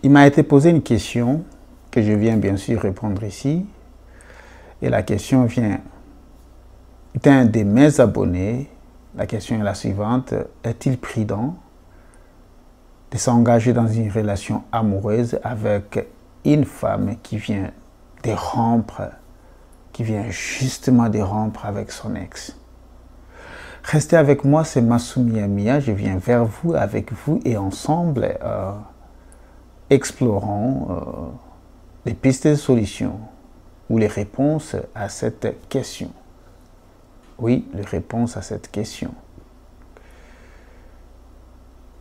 Il m'a été posé une question que je viens bien sûr répondre ici. Et la question vient d'un de mes abonnés. La question est la suivante. Est-il prudent de s'engager dans une relation amoureuse avec une femme qui vient de rompre, qui vient justement de rompre avec son ex? Restez avec moi, c'est Massoumi Amia. Je viens vers vous, avec vous, et ensemble, explorons les pistes de solutions ou les réponses à cette question. Oui, les réponses à cette question.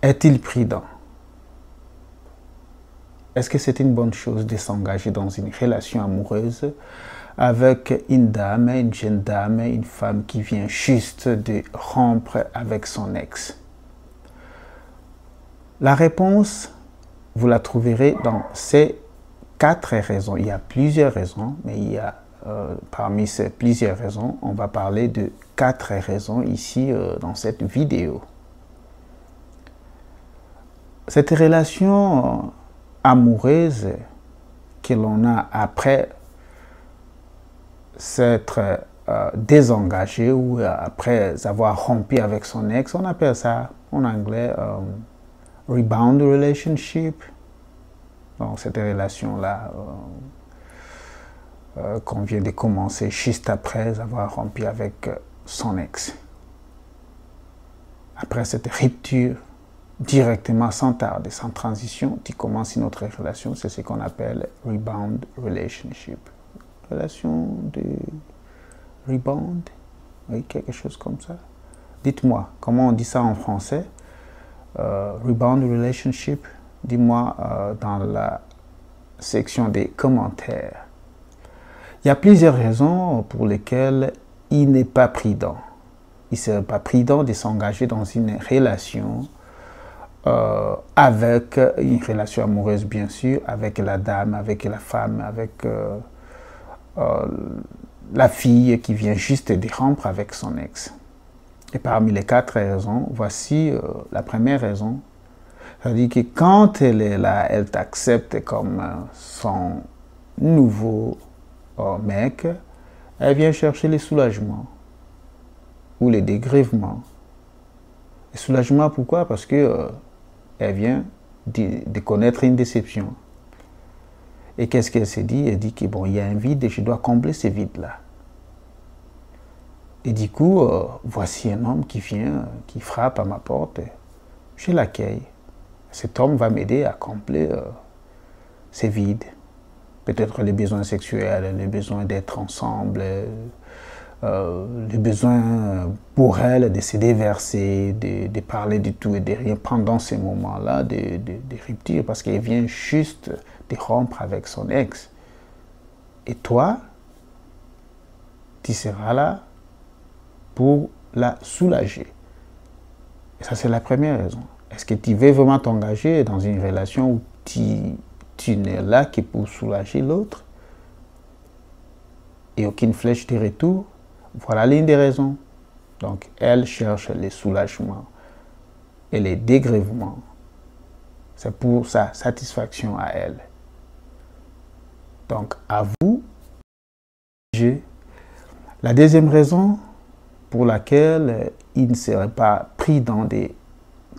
Est-il prudent? Est-ce que c'est une bonne chose de s'engager dans une relation amoureuse avec une dame, une jeune dame, une femme qui vient juste de rompre avec son ex? La réponse, vous la trouverez dans ces 4 raisons. Il y a plusieurs raisons, mais il y a parmi ces plusieurs raisons, on va parler de 4 raisons ici dans cette vidéo. Cette relation amoureuse que l'on a après s'être désengagé ou après avoir rompu avec son ex, on appelle ça en anglais rebound relationship. Donc cette relation-là qu'on vient de commencer juste après avoir rompu avec son ex. Après cette rupture, directement, sans tarder, sans transition, tu commences une autre relation, c'est ce qu'on appelle rebound relationship. Relation de rebound, oui, quelque chose comme ça. Dites-moi, comment on dit ça en français? Rebound relationship, dis-moi dans la section des commentaires. Il y a plusieurs raisons pour lesquelles il n'est pas prudent. Il ne serait pas prudent de s'engager dans une relation avec une relation amoureuse, bien sûr, avec la dame, avec la femme, avec la fille qui vient juste de rompre avec son ex. Et parmi les 4 raisons, voici la première raison. C'est-à-dire que quand elle est là, elle t'accepte comme son nouveau mec, elle vient chercher les soulagements ou les dégrèvements. Les soulagements, pourquoi? Parce que elle vient de connaître une déception. Et qu'est-ce qu'elle s'est dit? Elle dit que bon, il y a un vide et je dois combler ce vide-là. Et du coup, voici un homme qui vient, qui frappe à ma porte. Je l'accueille. Cet homme va m'aider à combler ces vides. Peut-être les besoins sexuels, les besoins d'être ensemble, le besoin pour elle de se déverser, de parler du tout et de rien pendant ces moments-là de rupture, parce qu'elle vient juste de rompre avec son ex. Et toi, tu seras là pour la soulager. Et ça, c'est la première raison. Est-ce que tu veux vraiment t'engager dans une relation où tu n'es là que pour soulager l'autre et aucune flèche de retour? Voilà l'une des raisons. Donc, elle cherche les soulagements et les dégrèvements. C'est pour sa satisfaction à elle. Donc, à vous, la deuxième raison pour laquelle il ne serait pas prudent de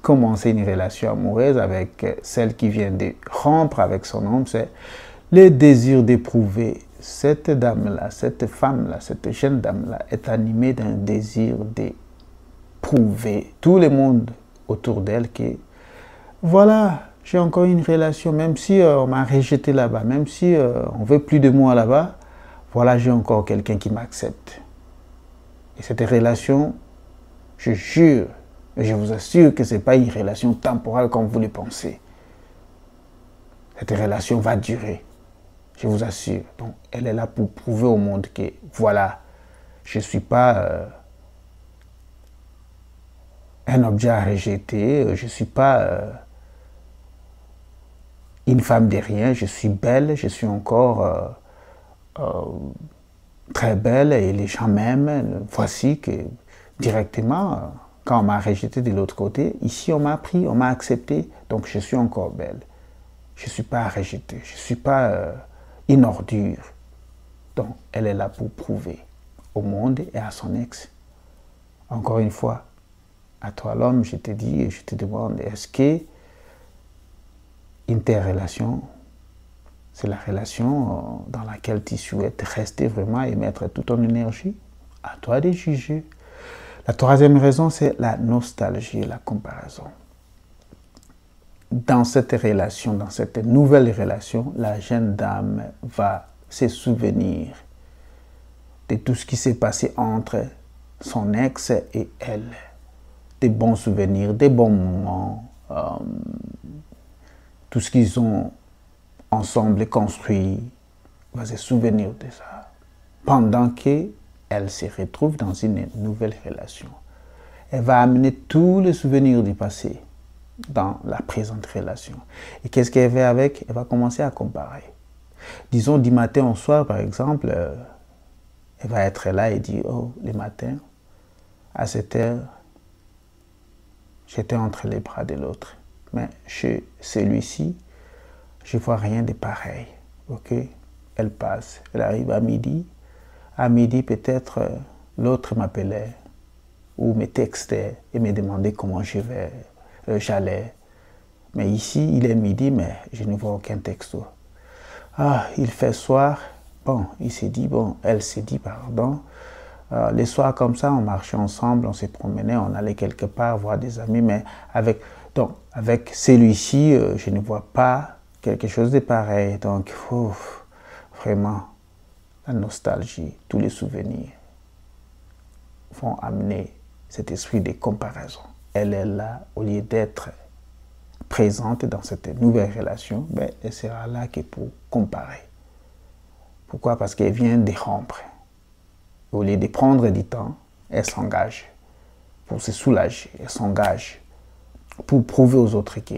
commencer une relation amoureuse avec celle qui vient de rompre avec son homme, c'est le désir d'éprouver. Cette dame-là, cette femme-là, cette jeune dame-là est animée d'un désir de prouver tout le monde autour d'elle que voilà, j'ai encore une relation, même si on m'a rejeté là-bas, même si on veut plus de moi là-bas, voilà, j'ai encore quelqu'un qui m'accepte. Et cette relation, je jure, et je vous assure que ce n'est pas une relation temporelle comme vous le pensez. Cette relation va durer. Je vous assure. Donc, elle est là pour prouver au monde que, voilà, je ne suis pas un objet à rejeter, je ne suis pas une femme de rien, je suis belle, je suis encore très belle et les gens m'aiment. Voici que directement, quand on m'a rejeté de l'autre côté, ici on m'a pris, on m'a accepté, donc je suis encore belle. Je ne suis pas à rejeter. Je ne suis pas une ordure. Donc, elle est là pour prouver au monde et à son ex. Encore une fois, à toi l'homme, je te dis et je te demande, est-ce que interrelation, c'est la relation dans laquelle tu souhaites rester vraiment et mettre toute ton énergie? À toi de juger. La troisième raison, c'est la nostalgie, la comparaison. Dans cette relation, dans cette nouvelle relation, la jeune dame va se souvenir de tout ce qui s'est passé entre son ex et elle. Des bons souvenirs, des bons moments, tout ce qu'ils ont ensemble construit, va se souvenir de ça. Pendant qu'elle se retrouve dans une nouvelle relation. Elle va amener tous les souvenirs du passé dans la présente relation. Et qu'est-ce qu'elle fait avec? Elle va commencer à comparer. Disons, du matin au soir, par exemple, elle va être là et dire, oh, le matin, à cette heure, j'étais entre les bras de l'autre. Mais chez celui-ci, je ne vois rien de pareil. Ok? Elle passe, elle arrive à midi. À midi, peut-être, l'autre m'appelait ou me textait et me demandait comment j'allais. Mais ici, il est midi, mais je ne vois aucun texto. Ah, il fait soir. Bon, il s'est dit, bon, elle s'est dit, pardon. Les soirs comme ça, on marchait ensemble, on se promenait, on allait quelque part voir des amis, mais avec celui-ci, je ne vois pas quelque chose de pareil. Donc, vraiment, la nostalgie, tous les souvenirs vont amener cet esprit de comparaison. Elle est là, au lieu d'être présente dans cette nouvelle relation, ben, elle sera là que pour comparer. Pourquoi? Parce qu'elle vient de rompre. Au lieu de prendre du temps, elle s'engage pour se soulager. Elle s'engage pour prouver aux autres que,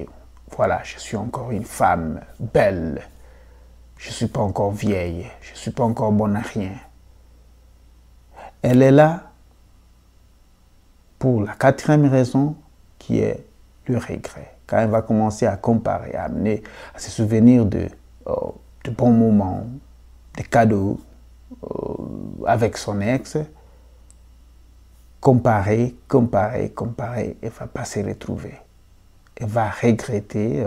voilà, je suis encore une femme belle. Je ne suis pas encore vieille. Je ne suis pas encore bonne à rien. Elle est là pour la quatrième raison qui est le regret. Quand elle va commencer à comparer, à amener, à se souvenir de bons moments, des cadeaux avec son ex, comparer, elle ne va pas se retrouver. Elle va regretter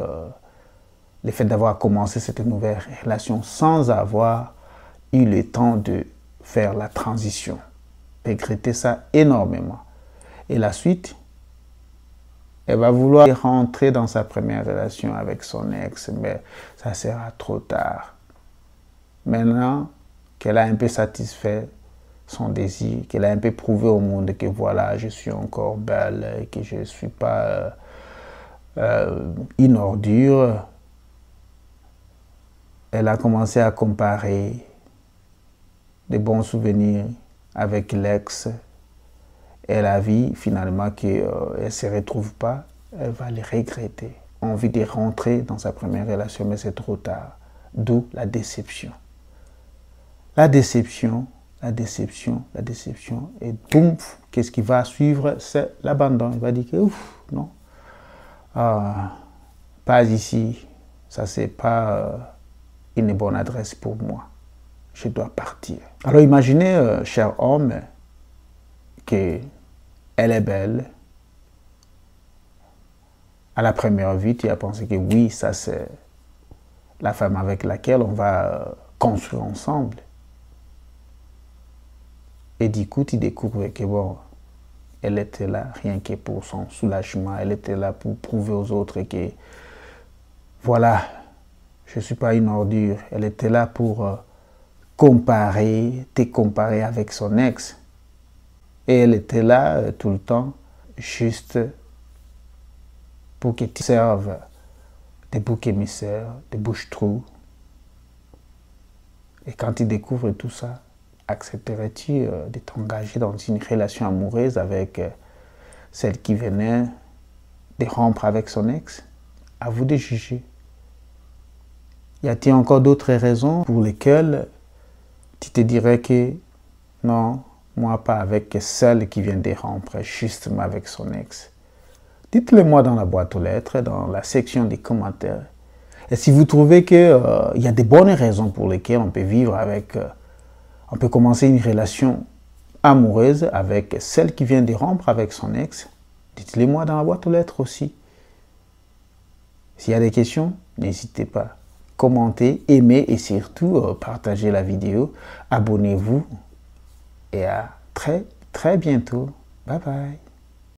le fait d'avoir commencé cette nouvelle relation sans avoir eu le temps de faire la transition. Regretter ça énormément. Et la suite, elle va vouloir rentrer dans sa première relation avec son ex, mais ça sera trop tard. Maintenant qu'elle a un peu satisfait son désir, qu'elle a un peu prouvé au monde que voilà, je suis encore belle, que je ne suis pas une ordure, elle a commencé à comparer des bons souvenirs avec l'ex. Elle a vu finalement qu'elle ne se retrouve pas, elle va les regretter. Envie de rentrer dans sa première relation, mais c'est trop tard. D'où la déception. La déception, et boum, qu'est-ce qui va suivre? C'est l'abandon. Il va dire que, ouf, non, pas ici, ça c'est pas une bonne adresse pour moi. Je dois partir. Alors imaginez, cher homme, qu'elle est belle. À la première vue, tu as pensé que oui, ça c'est la femme avec laquelle on va construire ensemble. Et du coup, tu découvres que bon, elle était là rien que pour son soulagement. Elle était là pour prouver aux autres que voilà, je ne suis pas une ordure. Elle était là pour te comparer avec son ex. Et elle était là tout le temps, juste pour que tu serves des boucs émissaires, des bouches-trous. Et quand tu découvres tout ça, accepterais-tu de t'engager dans une relation amoureuse avec celle qui venait de rompre avec son ex? À vous de juger. Y a-t-il encore d'autres raisons pour lesquelles tu te dirais que non, moi pas avec celle qui vient de rompre justement avec son ex? Dites-le moi dans la boîte aux lettres, dans la section des commentaires. Et si vous trouvez qu'il y a des bonnes raisons pour lesquelles on peut vivre avec, on peut commencer une relation amoureuse avec celle qui vient de rompre avec son ex, dites-les moi dans la boîte aux lettres aussi. S'il y a des questions, n'hésitez pas. Commentez, aimez et surtout partagez la vidéo. Abonnez-vous et à très bientôt. Bye bye.